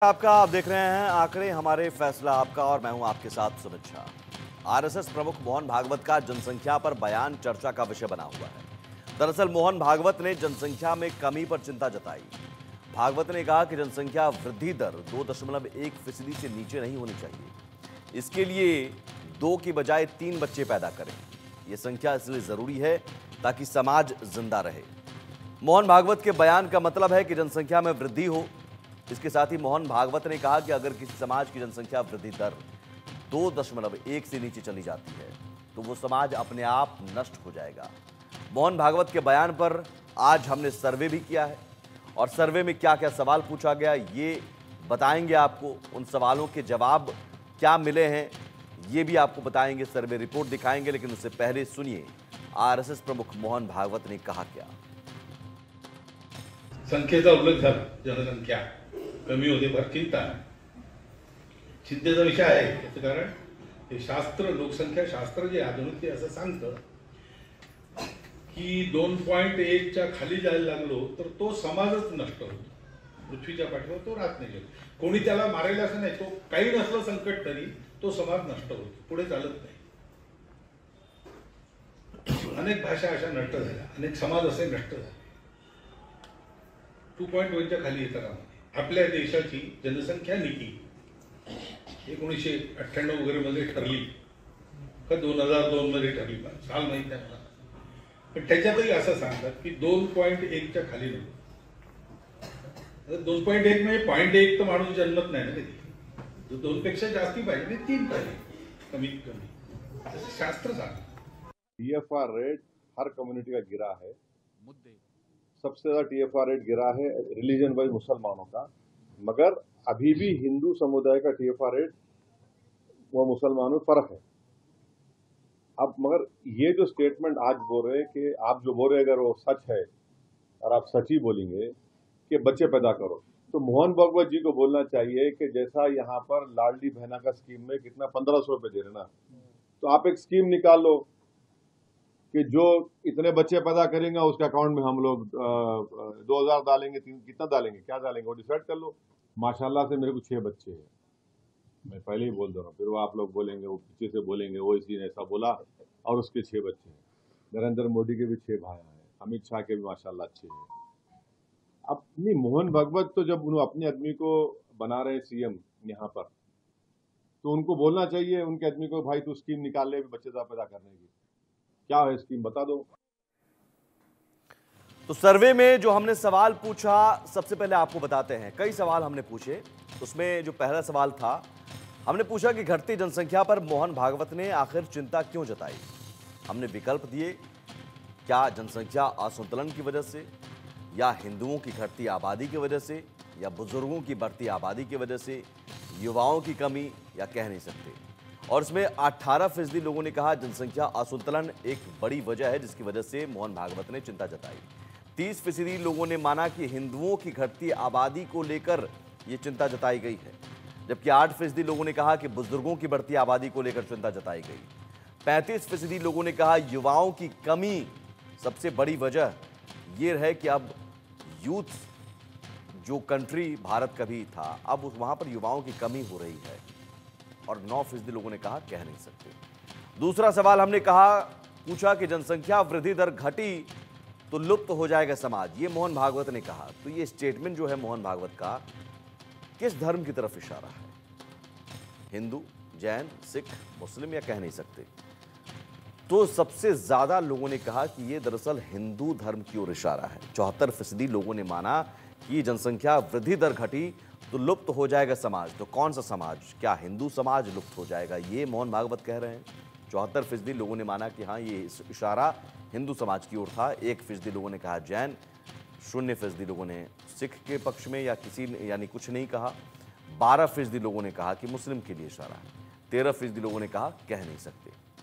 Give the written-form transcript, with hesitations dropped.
आपका आप देख रहे हैं आंकड़े हमारे फैसला आपका और मैं हूं आपके साथ सुमित झा। आरएसएस प्रमुख मोहन भागवत का जनसंख्या पर बयान चर्चा का विषय बना हुआ है। दरअसल मोहन भागवत ने जनसंख्या में कमी पर चिंता जताई। भागवत ने कहा कि जनसंख्या वृद्धि दर 2.1% से नीचे नहीं होनी चाहिए। इसके लिए 2 की बजाय 3 बच्चे पैदा करें। यह संख्या इसलिए जरूरी है ताकि समाज जिंदा रहे। मोहन भागवत के बयान का मतलब है कि जनसंख्या में वृद्धि हो। इसके साथ ही मोहन भागवत ने कहा कि अगर किसी समाज की जनसंख्या वृद्धि दर 2.1 से नीचे चली जाती है तो वो समाज अपने आप नष्ट हो जाएगा। मोहन भागवत के बयान पर आज हमने सर्वे भी किया है और सर्वे में क्या क्या सवाल पूछा गया ये बताएंगे आपको। उन सवालों के जवाब क्या मिले हैं ये भी आपको बताएंगे, सर्वे रिपोर्ट दिखाएंगे। लेकिन उससे पहले सुनिए आरएसएस प्रमुख मोहन भागवत ने कहा क्या। संख्येचा उल्लेख झाला, जनसंख्या कमी होते फार चिंता आहे। चिंतेचा विषय आहे याचं कारण हे शास्त्र, लोकसंख्या शास्त्र जे आधुनिक ते असं सांगतं की 2.1 च्या खाली जायला लागलो तर तो समाजच नष्ट होतो, पृथ्वीच्या पाठीवर तो राहत नाही। कोणी त्याला मारेल असं नाही, तो काही नसलं संकट तरी तो समाज नष्ट होतो, पुढे चालत नाही। अनेक भाषा अशा नष्ट झाल्या, अनेक समाज असे नष्ट झाले। 2.1 च्या खाली येतात। आपल्या देशाची जनसंख्या नीती 1998 वगैरे मध्ये ठरली का 2002 मध्ये ठरली, साल माहित नाही मला, पण त्याच्यातही असं सांगतात की 2.1 च्या खाली नको। 2.1 म्हणजे 0.1 तर माणूस जन्मत नाही ना कधी, 2 पेक्षा जास्ती पाहिजे, 3 पाहिजे कमीत कमी, असं शास्त्र सांगतं। टीएफआर रेट हर कम्युनिटी का गिरा है। सबसे ज्यादा टीएफआर रेट गिरा है रिलीजन वाइज मुसलमानों का, मगर अभी भी हिंदू समुदाय का टीएफआर रेट वो मुसलमानों में फर्क है। अब मगर ये जो स्टेटमेंट आज बोल रहे हैं कि आप जो बोल रहे हैं अगर वो सच है और आप सच ही बोलेंगे कि बच्चे पैदा करो, तो मोहन भागवत जी को बोलना चाहिए कि जैसा यहाँ पर लाडली बहना का स्कीम में कितना 1500 रुपए दे रहे ना, तो आप एक स्कीम निकाल लो कि जो इतने बच्चे पैदा करेंगे उसके अकाउंट में हम लोग 2000 डालेंगे, कितना डालेंगे, क्या डालेंगे वो डिसाइड कर लो। माशाल्लाह से मेरे को 6 बच्चे हैं, मैं पहले ही बोल दे रहा हूँ, फिर वो आप लोग बोलेंगे, वो पीछे से बोलेंगे वो इसी ने ऐसा बोला, और उसके 6 बच्चे हैं। नरेंद्र मोदी के भी 6 भाई हैं, अमित शाह के भी माशाल्लाह अच्छे हैं। अब नहीं, मोहन भागवत तो जब उन्होंने अपने आदमी को बना रहे सीएम यहाँ पर, तो उनको बोलना चाहिए उनके आदमी को, भाई तू स्कीम निकाल ले बच्चे पैदा करने की, क्या है स्कीम बता दो। तो सर्वे में जो हमने सवाल पूछा सबसे पहले आपको बताते हैं। कई सवाल हमने पूछे, उसमें जो पहला सवाल था हमने पूछा कि घटती जनसंख्या पर मोहन भागवत ने आखिर चिंता क्यों जताई। हमने विकल्प दिए, क्या जनसंख्या असंतुलन की वजह से, या हिंदुओं की घटती आबादी की वजह से, या बुजुर्गों की बढ़ती आबादी की वजह से, युवाओं की कमी, या कह नहीं सकते। और इसमें 18% लोगों ने कहा जनसंख्या असंतुलन एक बड़ी वजह है जिसकी वजह से मोहन भागवत ने चिंता जताई। 30% लोगों ने माना कि हिंदुओं की घटती आबादी को लेकर यह चिंता जताई गई है, जबकि 8% लोगों ने कहा कि बुजुर्गों की बढ़ती आबादी को लेकर चिंता जताई गई। 35% लोगों ने कहा युवाओं की कमी सबसे बड़ी वजह यह है कि अब यूथ जो कंट्री भारत का भी था, अब वहां पर युवाओं की कमी हो रही है। और 9% लोगों ने कहा कह नहीं सकते। दूसरा सवाल हमने पूछा कि जनसंख्या वृद्धि दर घटी तो लुप्त हो जाएगा समाज, ये मोहन भागवत ने कहा। तो ये स्टेटमेंट जो है मोहन भागवत का किस धर्म की तरफ इशारा है? हिंदू, जैन, सिख, मुस्लिम, या कह नहीं सकते? तो सबसे ज्यादा लोगों ने कहा कि यह दरअसल हिंदू धर्म की ओर इशारा है। 74% लोगों ने माना कि जनसंख्या वृद्धि दर घटी तो लुप्त हो जाएगा समाज। तो कौन सा समाज? क्या हिंदू समाज लुप्त हो जाएगा, ये मोहन भागवत कह रहे हैं? 74% लोगों ने माना कि हाँ, ये इशारा हिंदू समाज की ओर था। 1% लोगों ने कहा जैन, 0% लोगों ने सिख के पक्ष में या किसी यानी कुछ नहीं कहा। 12% लोगों ने कहा कि मुस्लिम के लिए इशारा है। 13% लोगों ने कहा कह नहीं सकते।